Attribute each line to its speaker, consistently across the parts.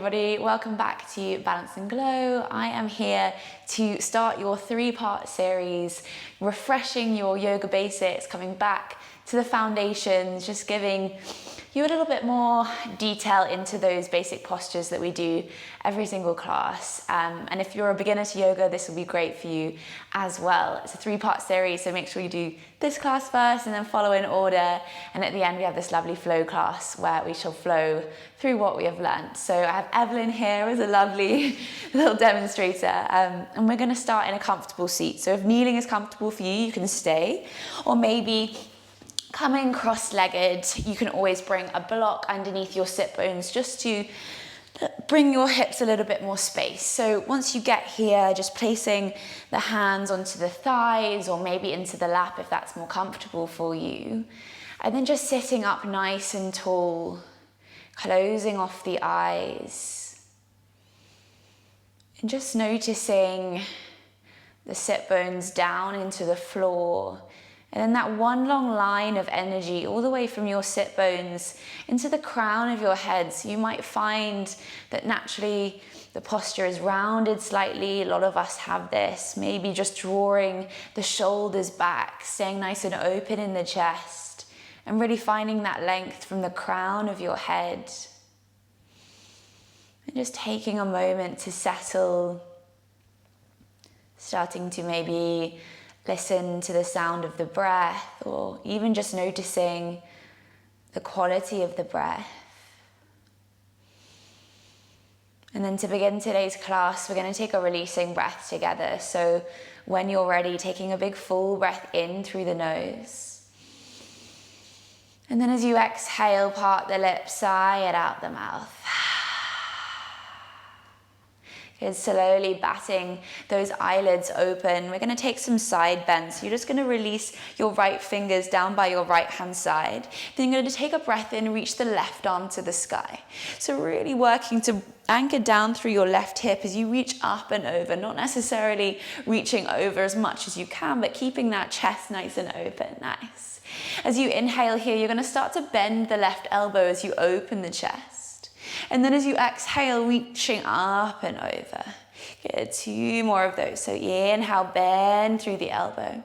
Speaker 1: everybody, welcome back to Balance and Glow. I am here to start your 3-part series, refreshing your yoga basics, coming back to the foundations, just giving you a little bit more detail into those basic postures that we do every single class. And if you're a beginner to yoga, this will be great for you as well. It's a 3-part series, so make sure you do this class first and then follow in order. And at the end, we have this lovely flow class where we shall flow through what we have learned. So I have Evelyn here as a lovely little demonstrator. And we're gonna start in a comfortable seat. So if kneeling is comfortable for you, you can stay, or maybe coming cross-legged, you can always bring a block underneath your sit bones just to bring your hips a little bit more space. So once you get here, just placing the hands onto the thighs or maybe into the lap if that's more comfortable for you. And then just sitting up nice and tall, closing off the eyes. And just noticing the sit bones down into the floor. And then that one long line of energy all the way from your sit bones into the crown of your head. So you might find that naturally the posture is rounded slightly. A lot of us have this. Maybe just drawing the shoulders back, staying nice and open in the chest, and really finding that length from the crown of your head. And just taking a moment to settle, starting to maybe listen to the sound of the breath, or even just noticing the quality of the breath. And then to begin today's class, we're going to take a releasing breath together. So when you're ready, taking a big full breath in through the nose. And then as you exhale, part the lips, sigh it out the mouth. Good, slowly batting those eyelids open. We're going to take some side bends. You're just going to release your right fingers down by your right hand side. Then you're going to take a breath in, reach the left arm to the sky. So really working to anchor down through your left hip as you reach up and over, not necessarily reaching over as much as you can, but keeping that chest nice and open. Nice. As you inhale here, you're going to start to bend the left elbow as you open the chest. And then as you exhale, reaching up and over. Good, 2 more of those. So inhale, bend through the elbow.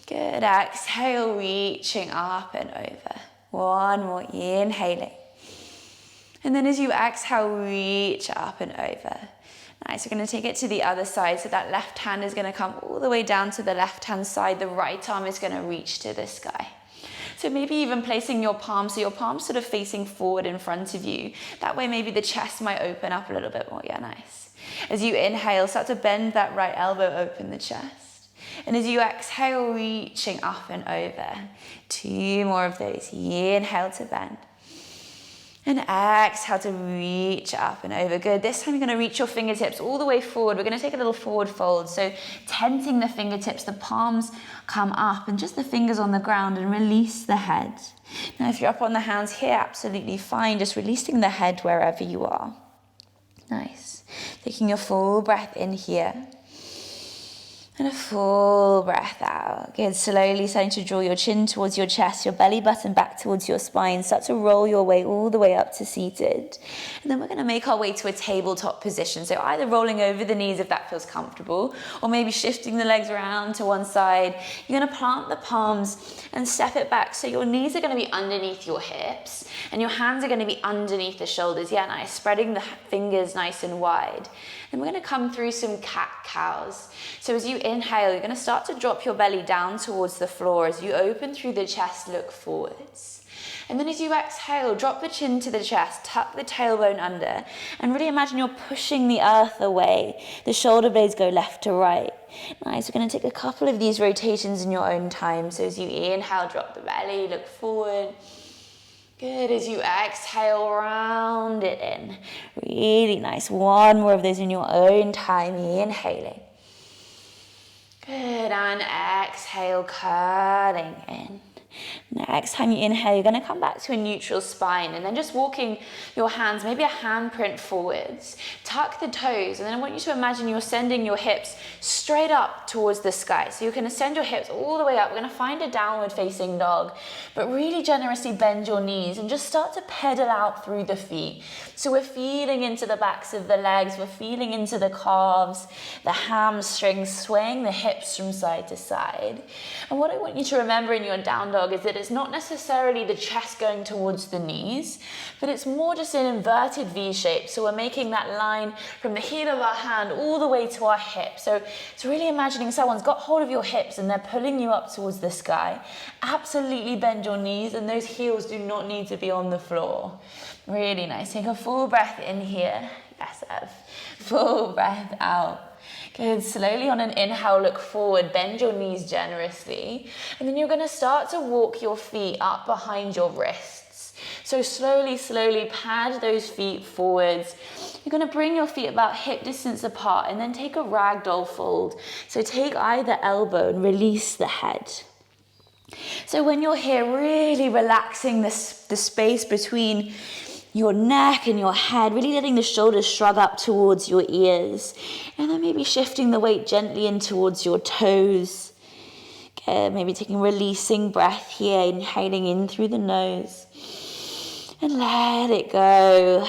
Speaker 1: Good, exhale, reaching up and over. 1 more, inhaling. And then as you exhale, reach up and over. Nice, we're going to take it to the other side. So that left hand is going to come all the way down to the left hand side. The right arm is going to reach to the sky. So maybe even placing your palms, so your palms sort of facing forward in front of you. That way maybe the chest might open up a little bit more. Yeah, nice. As you inhale, start to bend that right elbow, open the chest. And as you exhale, reaching up and over. 2 more of those. Inhale to bend. And exhale to reach up and over. Good. This time you're going to reach your fingertips all the way forward. We're going to take a little forward fold. So tenting the fingertips, the palms come up and just the fingers on the ground, and release the head. Now if you're up on the hands here, absolutely fine. Just releasing the head wherever you are. Nice. Taking a full breath in here. And a full breath out. Good. Slowly starting to draw your chin towards your chest, your belly button back towards your spine. Start to roll your way all the way up to seated. And then we're going to make our way to a tabletop position. So either rolling over the knees if that feels comfortable, or maybe shifting the legs around to one side. You're going to plant the palms and step it back. So your knees are going to be underneath your hips and your hands are going to be underneath the shoulders. Yeah, nice. Spreading the fingers nice and wide. Then we're going to come through some cat-cows. So as you inhale, you're going to start to drop your belly down towards the floor. As you open through the chest, look forwards. And then as you exhale, drop the chin to the chest, tuck the tailbone under, and really imagine you're pushing the earth away. The shoulder blades go left to right. Nice, we're going to take a couple of these rotations in your own time. So as you inhale, drop the belly, look forward. Good, as you exhale, round it in. Really nice. 1 more of those in your own time, inhaling. Good, and exhale, curling in. Next time you inhale, you're going to come back to a neutral spine and then just walking your hands, maybe a handprint forwards. Tuck the toes, and then I want you to imagine you're sending your hips straight up towards the sky. So you can send your hips all the way up. We're going to find a downward facing dog, but really generously bend your knees and just start to pedal out through the feet. So we're feeling into the backs of the legs, we're feeling into the calves, the hamstrings, swaying the hips from side to side. And what I want you to remember in your down dog is that it's not necessarily the chest going towards the knees, but it's more just an inverted V shape. So we're making that line from the heel of our hand all the way to our hip. So it's really imagining someone's got hold of your hips and they're pulling you up towards the sky. Absolutely bend your knees, and those heels do not need to be on the floor. Really nice. Take a full breath in here. Yes, Ev. Full breath out. Good. Slowly on an inhale, look forward, bend your knees generously, and then you're going to start to walk your feet up behind your wrists. So slowly, slowly pad those feet forwards. You're going to bring your feet about hip distance apart and then take a ragdoll fold. So take either elbow and release the head. So when you're here, really relaxing the space between your neck and your head, really letting the shoulders shrug up towards your ears, and then maybe shifting the weight gently in towards your toes. Okay, maybe taking a releasing breath here, inhaling in through the nose, and let it go.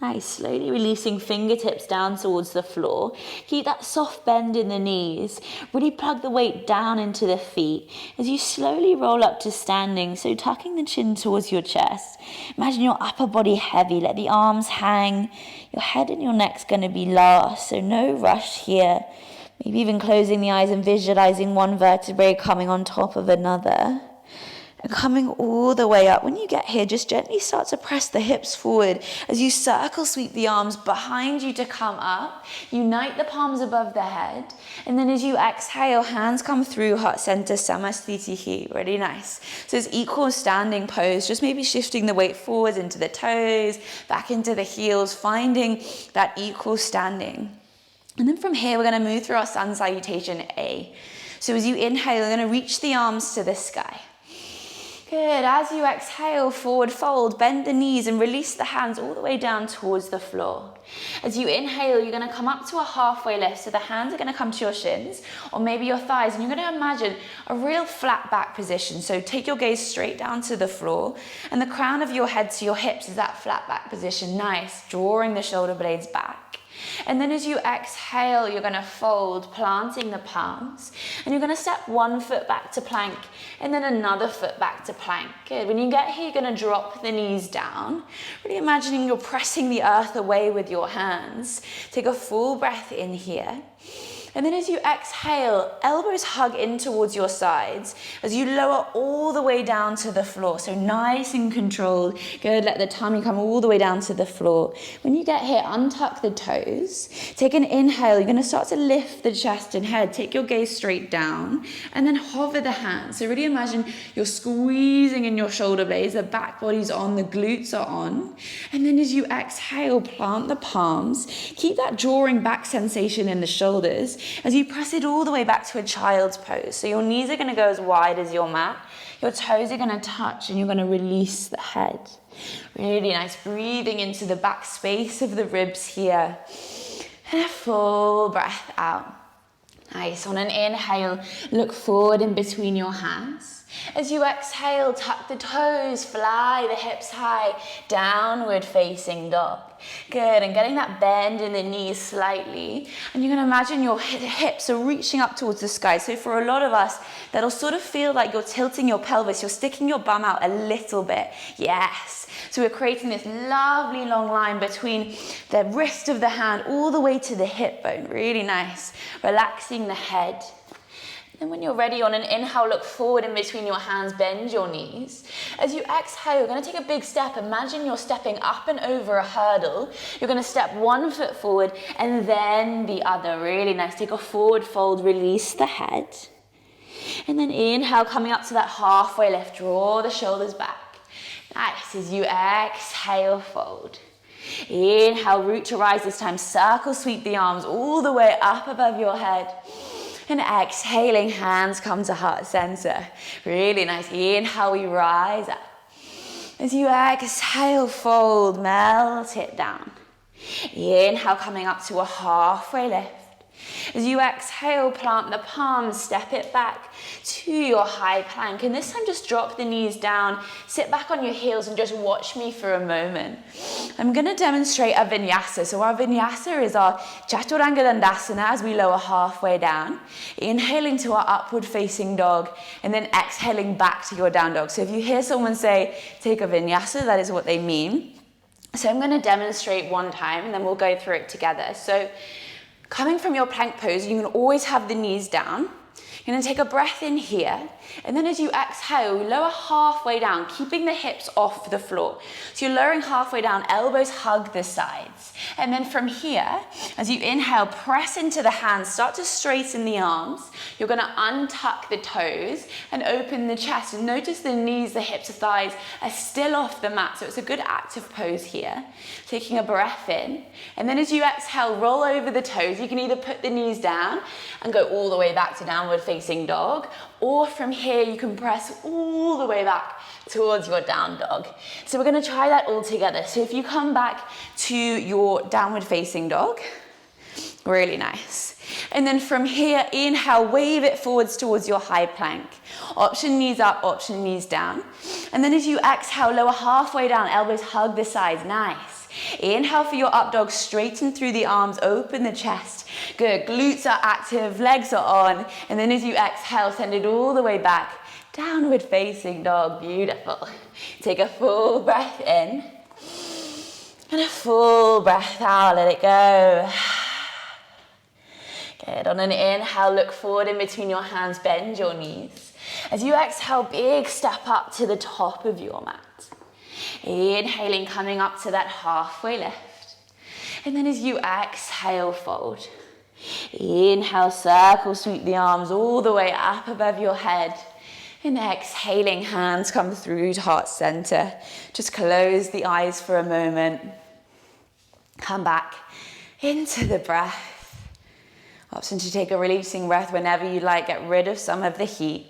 Speaker 1: Nice, slowly releasing fingertips down towards the floor. Keep that soft bend in the knees. Really plug the weight down into the feet as you slowly roll up to standing. So tucking the chin towards your chest. Imagine your upper body heavy. Let the arms hang. Your head and your neck's going to be last, so no rush here. Maybe even closing the eyes and visualizing one vertebrae coming on top of another. And coming all the way up. When you get here, just gently start to press the hips forward as you circle sweep the arms behind you to come up. Unite the palms above the head. And then as you exhale, hands come through heart center, samasthiti. Really nice. So it's equal standing pose, just maybe shifting the weight forwards into the toes, back into the heels, finding that equal standing. And then from here, we're going to move through our sun salutation A. So as you inhale, you're going to reach the arms to the sky. Good. As you exhale, forward fold, bend the knees and release the hands all the way down towards the floor. As you inhale, you're going to come up to a halfway lift. So the hands are going to come to your shins or maybe your thighs, and you're going to imagine a real flat back position. So take your gaze straight down to the floor, and the crown of your head to your hips is that flat back position. Nice. Drawing the shoulder blades back. And then as you exhale, you're going to fold, planting the palms. And you're going to step one foot back to plank and then another foot back to plank. Good. When you get here, you're going to drop the knees down. Really imagining you're pressing the earth away with your hands. Take a full breath in here. And then as you exhale, elbows hug in towards your sides as you lower all the way down to the floor. So nice and controlled. Good, let the tummy come all the way down to the floor. When you get here, untuck the toes. Take an inhale. You're going to start to lift the chest and head. Take your gaze straight down and then hover the hands. So really imagine you're squeezing in your shoulder blades. The back body's on, the glutes are on. And then as you exhale, plant the palms. Keep that drawing back sensation in the shoulders as you press it all the way back to a child's pose. So your knees are going to go as wide as your mat. Your toes are going to touch and you're going to release the head. Really nice. Breathing into the back space of the ribs here. And a full breath out. Nice. On an inhale, look forward in between your hands. As you exhale, tuck the toes, fly the hips high, downward facing dog. Good, and getting that bend in the knees slightly. And you're going to imagine your hips are reaching up towards the sky. So for a lot of us, that'll sort of feel like you're tilting your pelvis. You're sticking your bum out a little bit. Yes. So we're creating this lovely long line between the wrist of the hand all the way to the hip bone. Really nice. Relaxing the head. And when you're ready, on an inhale, look forward in between your hands, bend your knees. As you exhale, you're going to take a big step. Imagine you're stepping up and over a hurdle. You're going to step one foot forward and then the other. Really nice. Take a forward fold, release the head. And then inhale, coming up to that halfway lift. Draw the shoulders back. Nice. As you exhale, fold. Inhale, root to rise this time. Circle, sweep the arms all the way up above your head. And exhaling, hands come to heart center. Really nice. Inhale, we rise up. As you exhale, fold, melt it down. Inhale, coming up to a halfway lift. As you exhale, plant the palms, step it back to your high plank. And this time just drop the knees down, sit back on your heels and just watch me for a moment. I'm going to demonstrate a vinyasa. So our vinyasa is our chaturanga dandasana as we lower halfway down. Inhaling to our upward facing dog and then exhaling back to your down dog. So if you hear someone say, take a vinyasa, that is what they mean. So I'm going to demonstrate one time and then we'll go through it together. So coming from your plank pose, you can always have the knees down. You're going to take a breath in here, and then as you exhale, lower halfway down, keeping the hips off the floor. So you're lowering halfway down, elbows hug the sides. And then from here, as you inhale, press into the hands, start to straighten the arms. You're going to untuck the toes and open the chest. And notice the knees, the hips, the thighs are still off the mat. So it's a good active pose here. Taking a breath in. And then as you exhale, roll over the toes. You can either put the knees down and go all the way back to downward facing dog, or from here you can press all the way back towards your down dog. So we're going to try that all together. So if you come back to your downward facing dog, really nice. And then from here, inhale, wave it forwards towards your high plank. Option knees up, option knees down. And then as you exhale, lower halfway down, elbows hug the sides, nice. Inhale for your up dog, straighten through the arms, open the chest. Good, glutes are active, legs are on. And then as you exhale, send it all the way back. Downward facing dog, beautiful. Take a full breath in. And a full breath out, let it go. Good, on an inhale, look forward in between your hands, bend your knees. As you exhale, big step up to the top of your mat. Inhaling, coming up to that halfway lift. And then as you exhale, fold. Inhale, circle, sweep the arms all the way up above your head. And exhaling, hands come through to heart center. Just close the eyes for a moment. Come back into the breath. Option to take a releasing breath whenever you like. Get rid of some of the heat.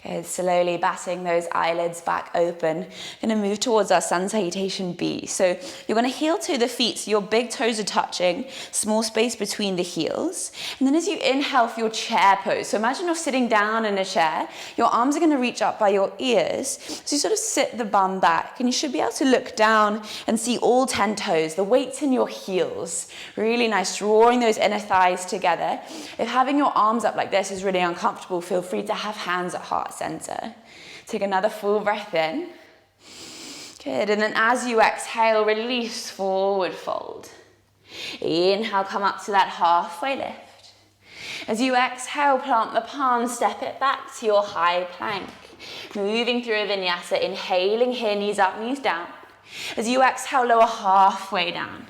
Speaker 1: Okay, slowly batting those eyelids back open. We're going to move towards our sun salutation B. So you're going to heel to the feet, so your big toes are touching, small space between the heels. And then as you inhale for your chair pose, so imagine you're sitting down in a chair, your arms are going to reach up by your ears. So you sort of sit the bum back, and you should be able to look down and see all 10 toes, the weight's in your heels. Really nice, drawing those inner thighs together. If having your arms up like this is really uncomfortable, feel free to have hands at heart center. Take another full breath in. Good, and then as you exhale, release, forward fold. Inhale, come up to that halfway lift. As you exhale, plant the palms, step it back to your high plank. Moving through a vinyasa, inhaling here, knees up, knees down. As you exhale, lower halfway down.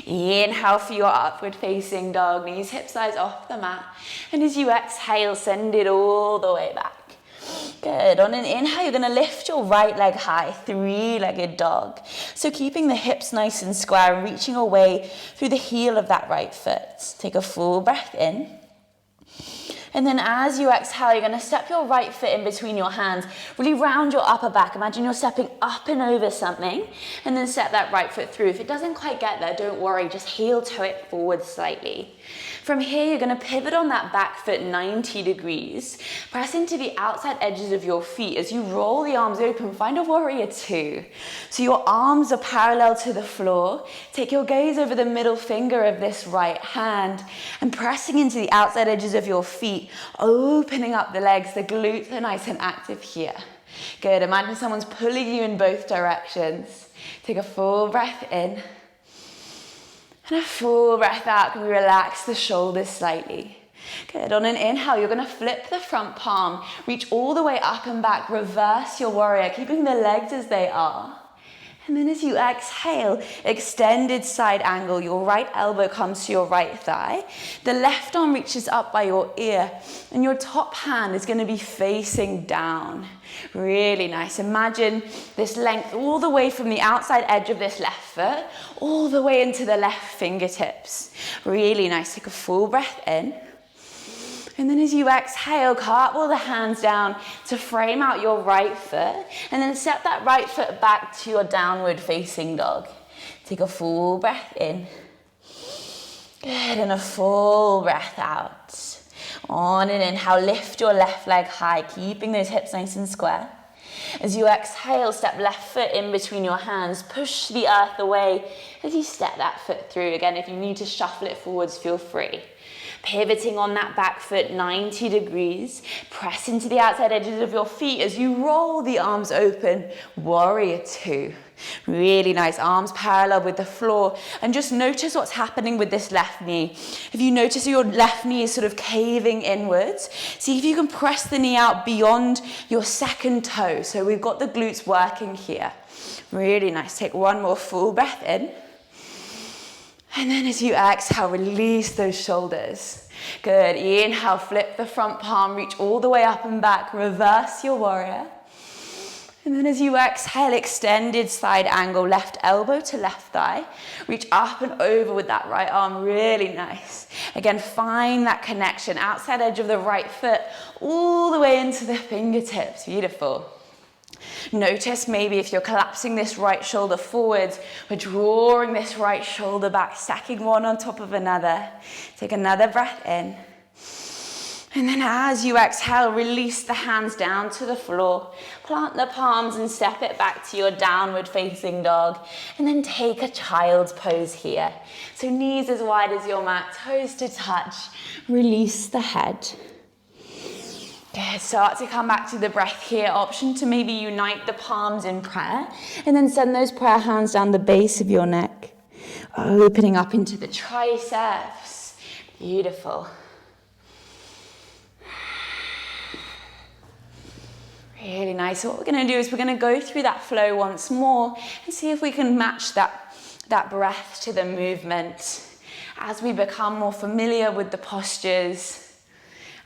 Speaker 1: Inhale for your upward facing dog, knees, hips, thighs off the mat. And as you exhale, send it all the way back. Good, on an inhale, you're going to lift your right leg high, three-legged dog. So keeping the hips nice and square and reaching away through the heel of that right foot. Take a full breath in. And then as you exhale, you're going to step your right foot in between your hands. Really round your upper back. Imagine you're stepping up and over something. And then step that right foot through. If it doesn't quite get there, don't worry. Just heel toe it forward slightly. From here, you're going to pivot on that back foot 90 degrees. Press into the outside edges of your feet. As you roll the arms open, find a warrior two. So your arms are parallel to the floor. Take your gaze over the middle finger of this right hand and pressing into the outside edges of your feet, opening up the legs. The glutes are nice and active here. Good. Imagine someone's pulling you in both directions. Take a full breath in. And a full breath out. Can we relax the shoulders slightly? Good. On an inhale, you're going to flip the front palm, reach all the way up and back, reverse your warrior, keeping the legs as they are. And then as you exhale, extended side angle, your right elbow comes to your right thigh. The left arm reaches up by your ear, and your top hand is going to be facing down. Really nice. Imagine this length all the way from the outside edge of this left foot, all the way into the left fingertips. Really nice. Take a full breath in. And then as you exhale, cartwheel the hands down to frame out your right foot, and then step that right foot back to your downward facing dog. Take a full breath in. Good, and a full breath out. On and inhale, lift your left leg high, keeping those hips nice and square. As you exhale, step left foot in between your hands, push the earth away as you step that foot through. Again, if you need to shuffle it forwards, feel free. Pivoting on that back foot 90 degrees, press into the outside edges of your feet as you roll the arms open, warrior two. Really nice, arms parallel with the floor, and just notice what's happening with this left knee. If you notice your left knee is sort of caving inwards, see if you can press the knee out beyond your second toe. So we've got the glutes working here. Really nice, take one more full breath in. And then as you exhale, release those shoulders. Good, inhale, flip the front palm, reach all the way up and back, reverse your warrior. And then as you exhale, extended side angle, left elbow to left thigh. Reach up and over with that right arm, really nice. Again, find that connection, outside edge of the right foot, all the way into the fingertips, beautiful. Notice maybe if you're collapsing this right shoulder forwards, we're drawing this right shoulder back, stacking one on top of another. Take another breath in. And then as you exhale, release the hands down to the floor. Plant the palms and step it back to your downward facing dog. And then take a child's pose here. So knees as wide as your mat, toes to touch. Release the head. Good, start to come back to the breath here. Option to maybe unite the palms in prayer. And then send those prayer hands down the base of your neck. Opening up into the triceps. Beautiful. Really nice. So what we're going to do is we're going to go through that flow once more and see if we can match that breath to the movement as we become more familiar with the postures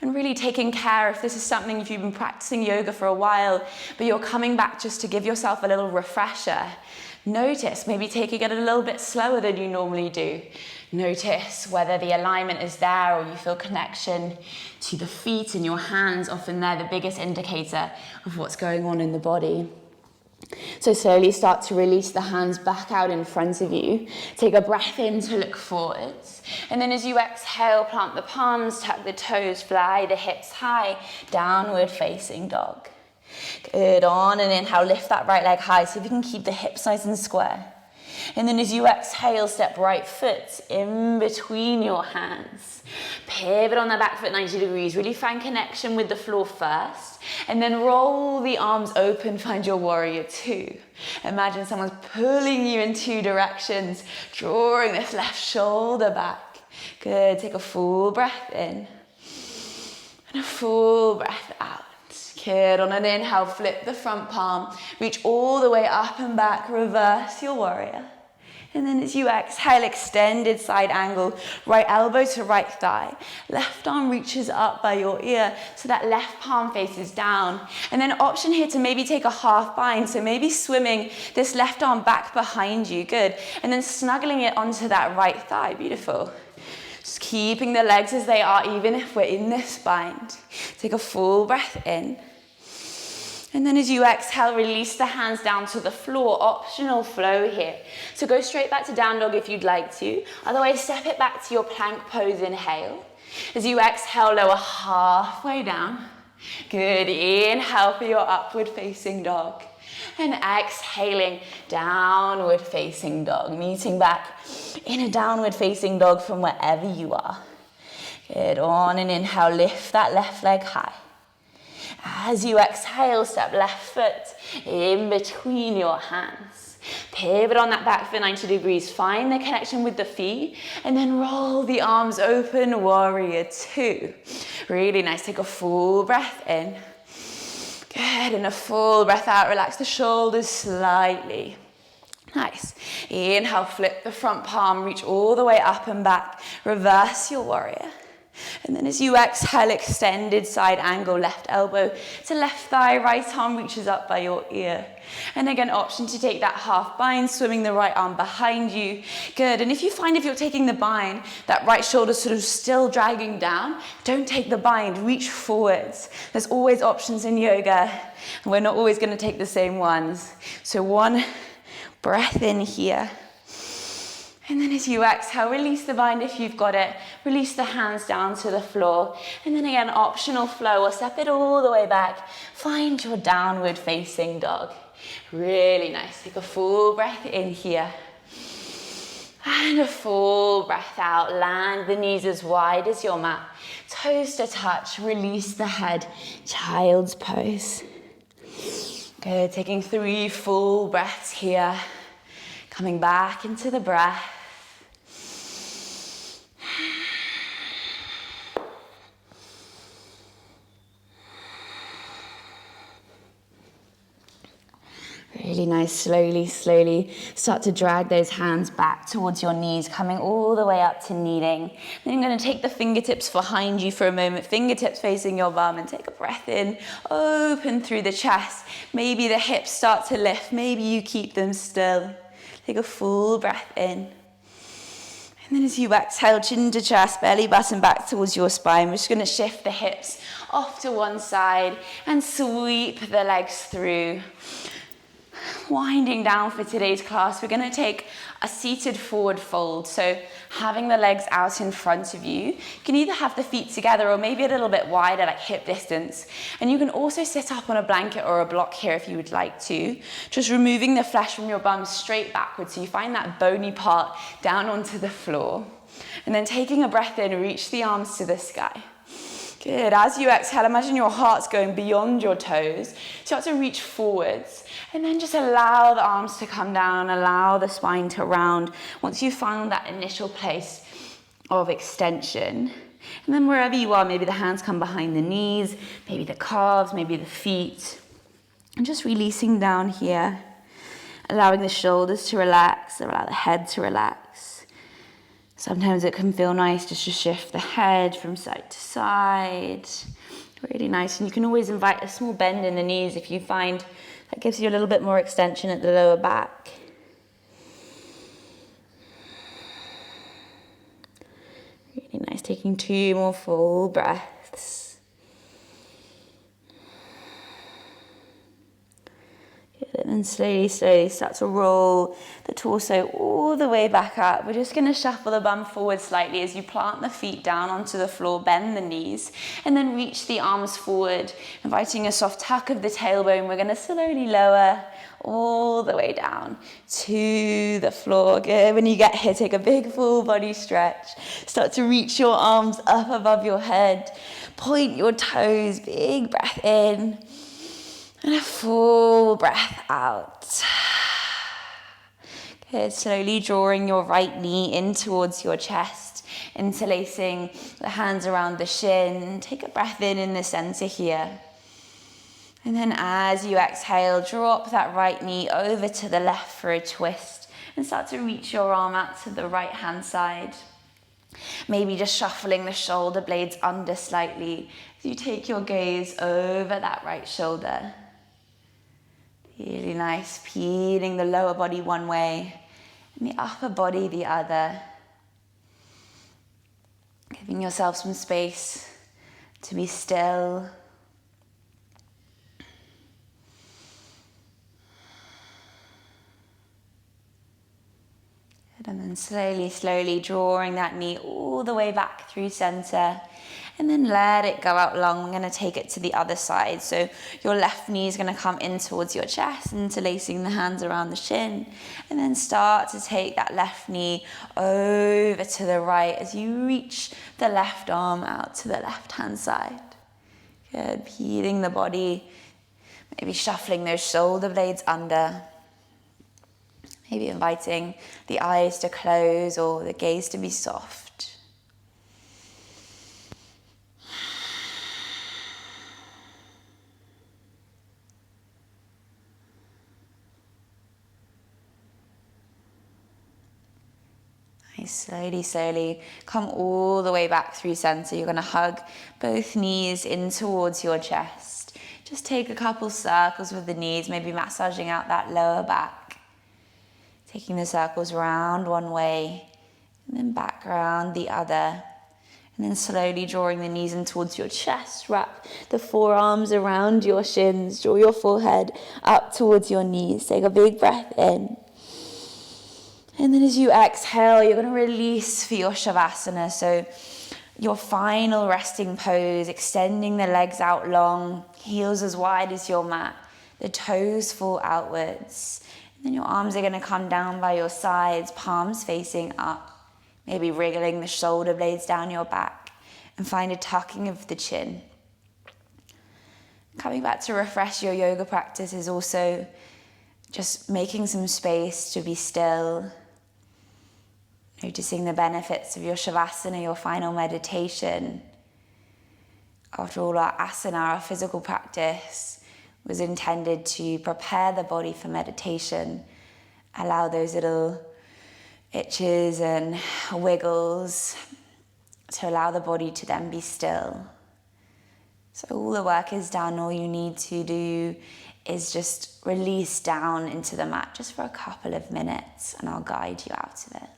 Speaker 1: and really taking care. If this is something, if you've been practicing yoga for a while, but you're coming back just to give yourself a little refresher, notice maybe taking it a little bit slower than you normally do. Notice whether the alignment is there or you feel connection to the feet and your hands. Often they're the biggest indicator of what's going on in the body. So slowly start to release the hands back out in front of you. Take a breath in to look forwards. And then as you exhale, plant the palms, tuck the toes, fly the hips high, downward facing dog. Good, on and inhale, lift that right leg high. See if you can keep the hips nice and square. And then as you exhale, step right foot in between your hands. Pivot on the back foot 90 degrees. Really find connection with the floor first. And then roll the arms open, find your warrior two. Imagine someone's pulling you in two directions, drawing this left shoulder back. Good, take a full breath in. And a full breath out. Good, on an inhale, flip the front palm, reach all the way up and back, reverse your warrior. And then as you exhale, extended side angle, right elbow to right thigh. Left arm reaches up by your ear, so that left palm faces down. And then option here to maybe take a half bind, so maybe swimming this left arm back behind you, good. And then snuggling it onto that right thigh, beautiful. Just keeping the legs as they are, even if we're in this bind. Take a full breath in. And then as you exhale, release the hands down to the floor. Optional flow here. So go straight back to down dog if you'd like to. Otherwise, step it back to your plank pose, inhale. As you exhale, lower halfway down. Good, inhale for your upward facing dog. And exhaling, downward facing dog. Meeting back in a downward facing dog from wherever you are. Good, on and inhale, lift that left leg high. As you exhale, step left foot in between your hands. Pivot on that back foot 90 degrees. Find the connection with the feet and then roll the arms open, warrior two. Really nice. Take a full breath in. Good, and a full breath out. Relax the shoulders slightly. Nice. Inhale, flip the front palm, reach all the way up and back. Reverse your warrior. And then as you exhale, extended side angle, left elbow to left thigh, right arm reaches up by your ear. And again, option to take that half bind, swimming the right arm behind you. Good. And if you find if you're taking the bind, that right shoulder sort of still dragging down, don't take the bind, reach forwards. There's always options in yoga, and we're not always going to take the same ones. So one breath in here. And then as you exhale, release the bind if you've got it. Release the hands down to the floor. And then again, optional flow, or step it all the way back. Find your downward facing dog. Really nice. Take a full breath in here. And a full breath out. Land the knees as wide as your mat. Toes to touch. Release the head. Child's pose. Good. Taking 3 full breaths here. Coming back into the breath. Really nice. Slowly start to drag those hands back towards your knees, coming all the way up to kneeling. Then you're going to take the fingertips behind you for a moment, fingertips facing your bum, and take a breath in, open through the chest. Maybe the hips start to lift, maybe you keep them still. Take a full breath in. And then as you exhale, chin to chest, belly button back towards your spine. We're just going to shift the hips off to one side and sweep the legs through. Winding down for today's class, we're going to take a seated forward fold. So having the legs out in front of you, you can either have the feet together or maybe a little bit wider, like hip distance. And you can also sit up on a blanket or a block here if you would like to. Just removing the flesh from your bum straight backwards so you find that bony part down onto the floor. And then taking a breath in, reach the arms to the sky. Good. As you exhale, imagine your heart's going beyond your toes. Start to reach forwards. And then just allow the arms to come down, allow the spine to round once you've found that initial place of extension. And then wherever you are, maybe the hands come behind the knees, maybe the calves, maybe the feet. And just releasing down here, allowing the shoulders to relax, allow the head to relax. Sometimes it can feel nice just to shift the head from side to side. Really nice. And you can always invite a small bend in the knees if you find that gives you a little bit more extension at the lower back. Really nice. Taking 2 more full breaths. Good. And then slowly start to roll the torso all the way back up. We're just going to shuffle the bum forward slightly as you plant the feet down onto the floor, bend the knees, and then reach the arms forward, inviting a soft tuck of the tailbone. We're going to slowly lower all the way down to the floor. Good. When you get here, take a big full body stretch. Start to reach your arms up above your head. Point your toes. Big breath in. And a full breath out. Good. Slowly drawing your right knee in towards your chest, interlacing the hands around the shin. Take a breath in the center here. And then as you exhale, drop that right knee over to the left for a twist and start to reach your arm out to the right hand side. Maybe just shuffling the shoulder blades under slightly as you take your gaze over that right shoulder. Really nice, peeling the lower body one way and the upper body the other. Giving yourself some space to be still. And then slowly drawing that knee all the way back through center. And then let it go out long. We're going to take it to the other side. So your left knee is going to come in towards your chest, interlacing the hands around the shin. And then start to take that left knee over to the right as you reach the left arm out to the left hand side. Good. Peeling the body. Maybe shuffling those shoulder blades under. Maybe inviting the eyes to close or the gaze to be soft. Nice. Slowly, slowly come all the way back through center. You're going to hug both knees in towards your chest. Just take a couple circles with the knees, maybe massaging out that lower back. Taking the circles round one way and then back around the other. And then slowly drawing the knees in towards your chest. Wrap the forearms around your shins. Draw your forehead up towards your knees. Take a big breath in. And then as you exhale, you're going to release for your Shavasana. So your final resting pose, extending the legs out long, heels as wide as your mat. The toes fall outwards. And then your arms are going to come down by your sides, palms facing up. Maybe wriggling the shoulder blades down your back. And find a tucking of the chin. Coming back to refresh your yoga practice is also just making some space to be still. Noticing the benefits of your Shavasana, your final meditation. After all, our asana, our physical practice, was intended to prepare the body for meditation. Allow those little itches and wiggles to allow the body to then be still. So all the work is done. All you need to do is just release down into the mat just for a couple of minutes, and I'll guide you out of it.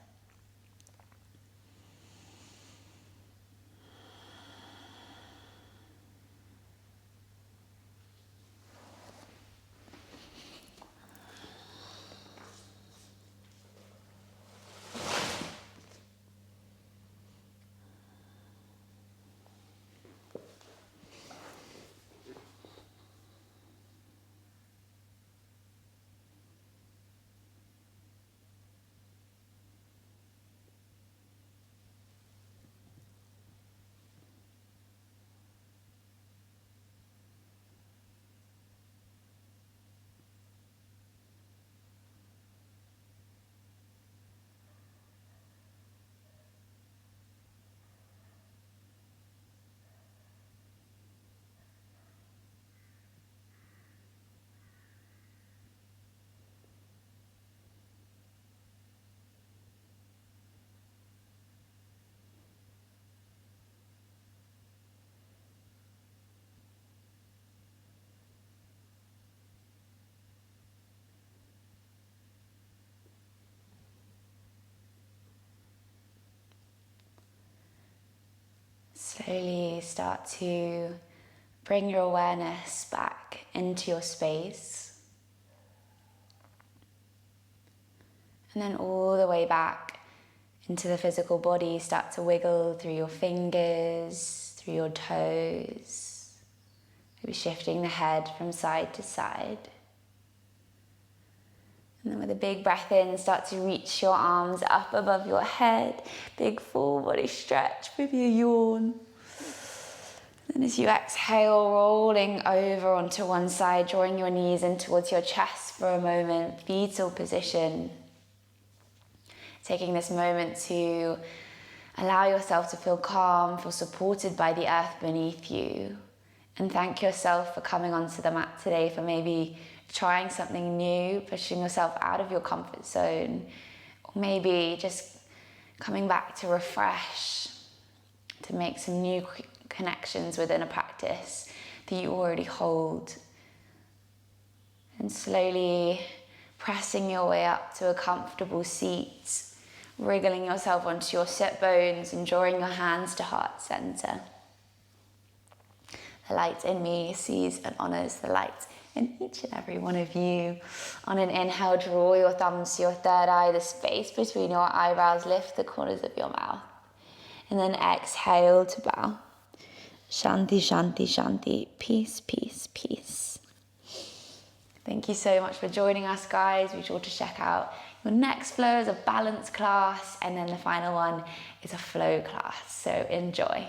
Speaker 1: Slowly start to bring your awareness back into your space. And then all the way back into the physical body, start to wiggle through your fingers, through your toes. Maybe shifting the head from side to side. And then with a big breath in, start to reach your arms up above your head. Big full body stretch, maybe a yawn. And as you exhale, rolling over onto one side, drawing your knees in towards your chest for a moment, fetal position. Taking this moment to allow yourself to feel calm, feel supported by the earth beneath you. And thank yourself for coming onto the mat today, for maybe trying something new, pushing yourself out of your comfort zone, or maybe just coming back to refresh, to make some new connections within a practice that you already hold. And slowly pressing your way up to a comfortable seat, wriggling yourself onto your sit bones and drawing your hands to heart center. The light in me sees and honors the light in each and every one of you. On an inhale, draw your thumbs to your third eye, the space between your eyebrows, lift the corners of your mouth. And then exhale to bow. Shanti, shanti, shanti. Peace, peace, peace. Thank you so much for joining us, guys. Be sure to check out your next flow is a balance class, and then the final one is a flow class. So enjoy.